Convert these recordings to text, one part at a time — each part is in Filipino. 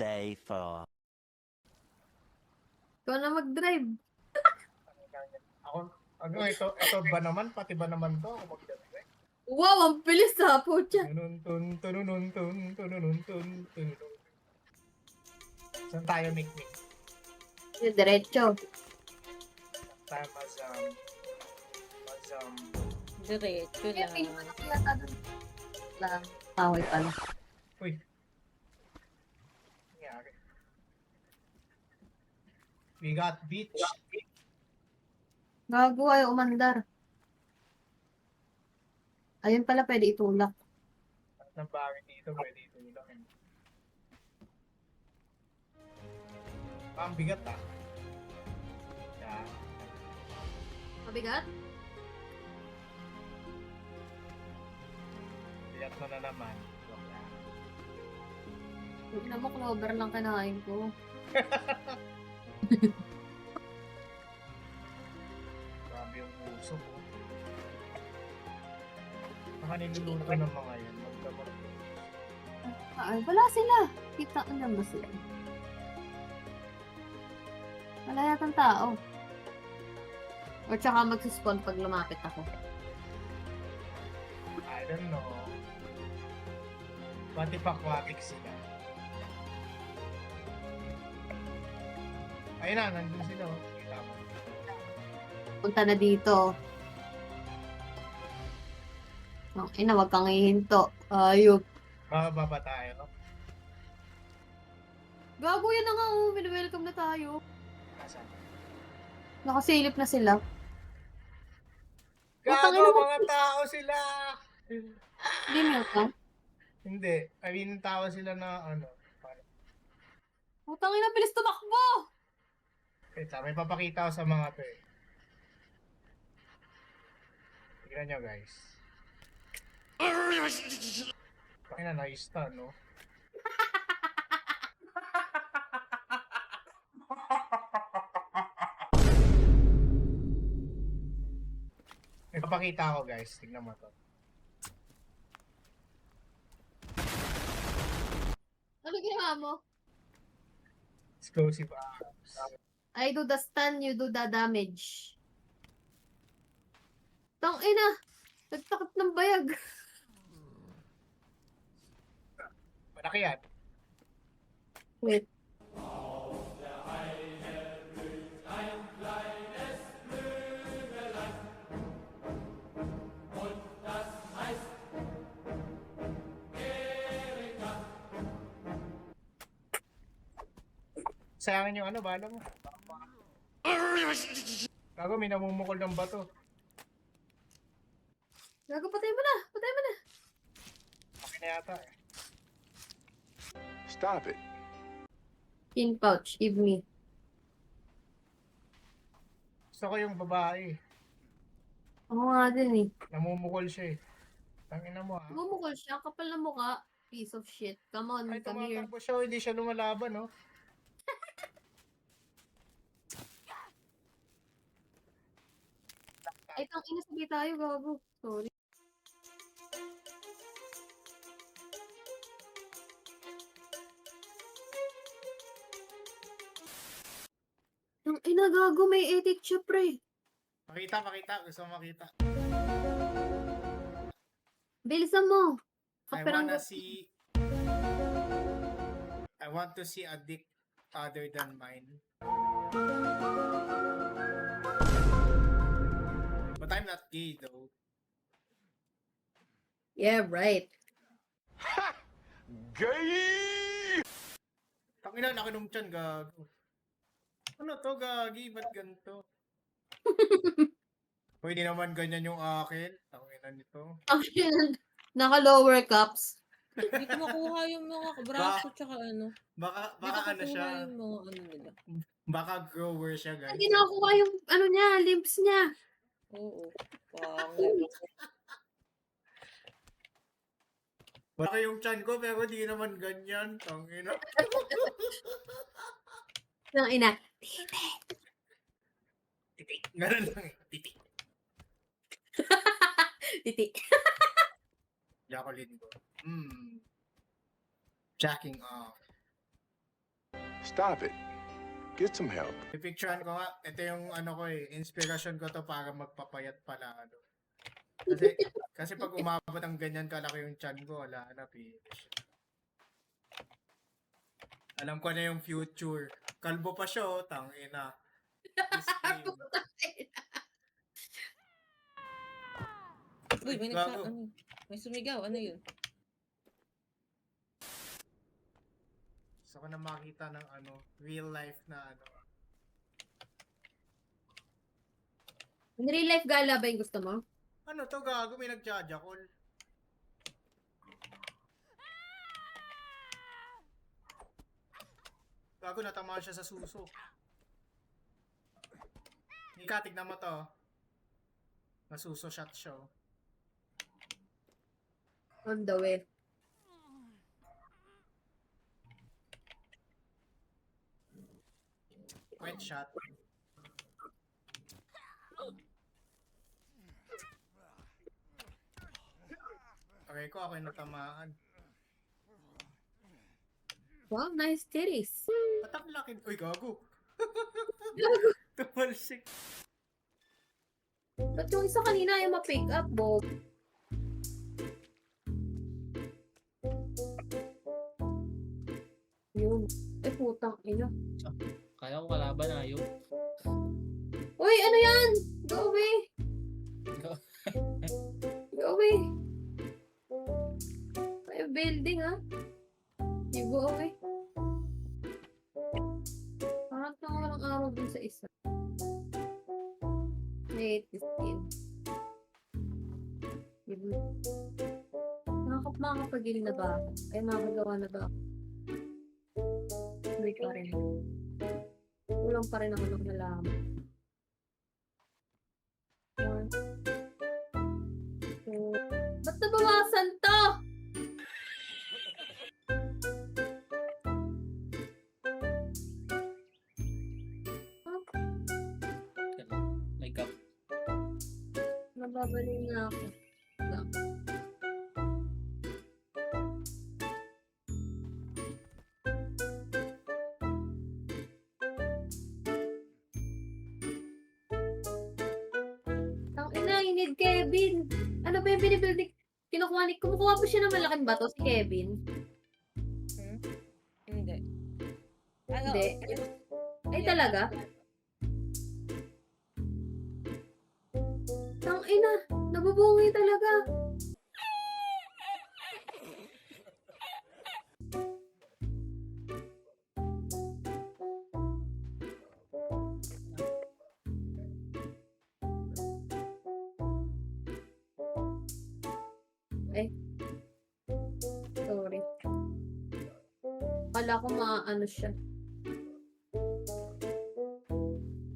Day 4. Ikaw na mag-drive. Ito ba naman? Pati ba naman to? Ako magdadrive. Wow, ang bilis ha, pucha. Tununun, tununun, tununun, tununun. Saan tayo, Mikmik? Yung diretso. Tayo, Mazam. Diretso Kaya lang. pinuha na kaya doon. Lang. Away pala. Uy. Nangyari. We got beach. Gago ay umandar. Ayun pala, pwede itulak. At ng bagay dito, pwede itulak. Ang bigat ah. Yan. Mabigat? Bigat mo na naman. Joke lang. Yung ina mo, clover lang kinain ko. Grabe yung uso ko. Baka niluluto ng mga yan. Magdamag. Ay, wala sila. Kita ko ba sila? Wala yatang tao. Or tsaka magsuspawn pag lumapit ako. I don't know. What if aquatic sila? Ayun na, nandun sila. Oh. Kita mo. Punta na dito. Okay na, wag kang ihinto. Ayop. Bababa tayo. Gago yan na nga, oh. Welcome na tayo. Nasaan? Nakasilip na sila. Gago, ina mo. mga tao sila! Hindi mo ka? Hindi. I mean, tao sila na ano. Putang ina, bilis tumakbo! Wait, may papakita ko sa mga to eh. Tignan nyo guys. Pakina, na-stun, no? May papakita ako guys. Tignan mo to. Ano ginawa mo? Explosive arms. I do the stun, you do the damage. Tang ina! Nagtakot ng bayag. Malaki yan. Wait. Sayangin yung ano, bala mo. Gago, may namumukol ng bato. Gago, patay mo na! Patay mo na! Okay na yata eh. Stop it. Pin pouch, give me. Gusto ko yung babae. Ako nga din eh. Namumukol siya eh. Tangina mo ah. Bumukol siya, kapal na mukha. Piece of shit. Come on, Ay, come here. tumatakbo siya, oh, hindi siya lumalaban, no? Ay, tang ina, sabay tayo, gago. Sorry. Tang ina, gago, may edit siya, pre. Makita. Gusto mo makita. Bilisan mo. I want to see a dick other than mine. But I'm not gay though. Yeah, right. Gay! Tangina, nakinom tiyan, gago. Ano to, gagi? Ba't ganito? Pwede naman ganyan yung akin. Tangina nito. Actually, naka-lower cups. Hindi ko makuha yung mga braso tsaka ano. Baka Hindi ko ano siya. makuha yung mga ano nila. Baka grower siya, guys. Hindi nakuha yung ano niya, limbs niya. Oo. Pangit. Baka yung chan ko, pero di naman ganyan. Tangina. Tang ina. Titik. Ganun lang eh. Titik. Titik. Jacqueline ko. Jacking off. Stop it. Get some help. Pipicturean ko nga, ito yung ano ko inspiration ko to para magpapayat pala. Kasi pag umabot ng ganyan kalaki yung chan ko, wala na, finish. Alam ko na yung future. Kalbo pa siya, tangina. Uy, may Gago. may sumigaw. Ano yun? Gusto ko na makita ng real life na In real life gala ba yung gusto mo? Ano to, gago, may nagjajakol. Gago, natamaan siya sa suso. Ika, tignan mo to. Nasuso shot siya. On the way. Wet shot. Okay ko, ako yung natamaan. Wow, nice titties. Ba't ang laki? Uy, gago. Gago. Tumalsik. Ba't yung isa kanina yung ma-pick up, Bob? Yun. Eh, putang ina. Kaya ko kalaban na yun. Uy, ano yan? Go away. Go away. May building, ha? You go away. Parang walang araw dun sa isa. I hate this game. Makakapagil na ba ako? Ay, makakagawa na ba ako? Hindi pa rin. Kulang pa rin ako ng nalaman. One. Two. Ba't nabawasan to? May gap. Nababalik na ako. No. I need Kevin. Ano ba yung binibuilding? Kumukuha po siya ng malaking bato si Kevin. Hindi. Ano? Hindi. Ay, talaga? Ina, nabubungi talaga. Sorry. Kala ko maano siya.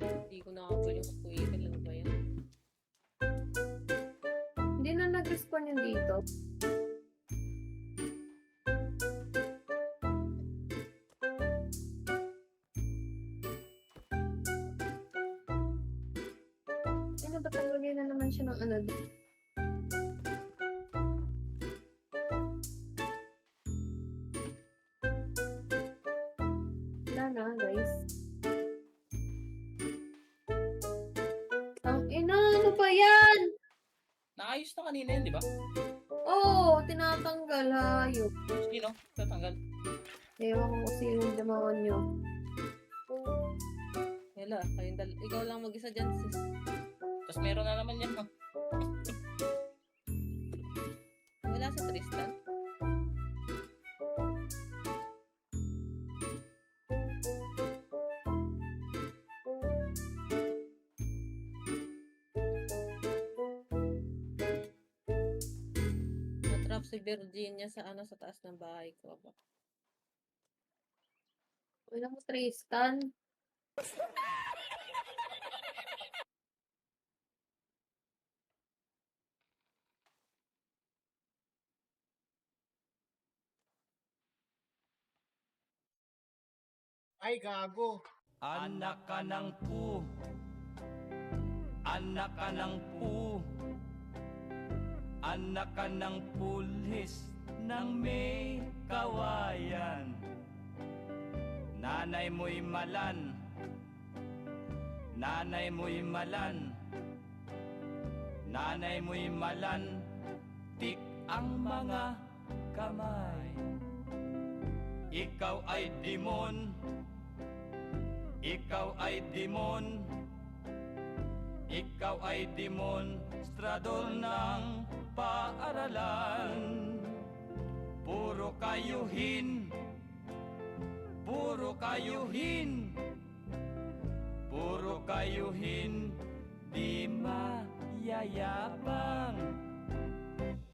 Hindi ko nakabal yung kuya. Kailan ba yan? Hindi na nag-respond yung dito. Ano ba tanggalin na naman siya ng ano? Wala na, guys. Ang ina, ano ba yan? Naayos na kanina yun, di ba? Oo, tinatanggal, hayop. Sino? Tatanggal. Ewan ko kasi yung demonyo. Wala. Ikaw lang mag-isa dyan, sis. Tapos meron na naman yan, no? Wala si Tristan. Matrap si Virginia sa sa taas ng bahay ko. Wala mo, Tristan. Ay, gago. Anak ka ng pu. Anak ka ng pu. Anak ka ng pulis ng may kawayan. Nanay mo'y malan, nanay mo'y malan, nanay mo'y malan, tik ang mga kamay. Ikaw ay dimon, ikaw ay dimon, ikaw ay demonstrador ng paaralan. Puro kayuhin, puro kayuhin, puro kayuhin, di mayayabang.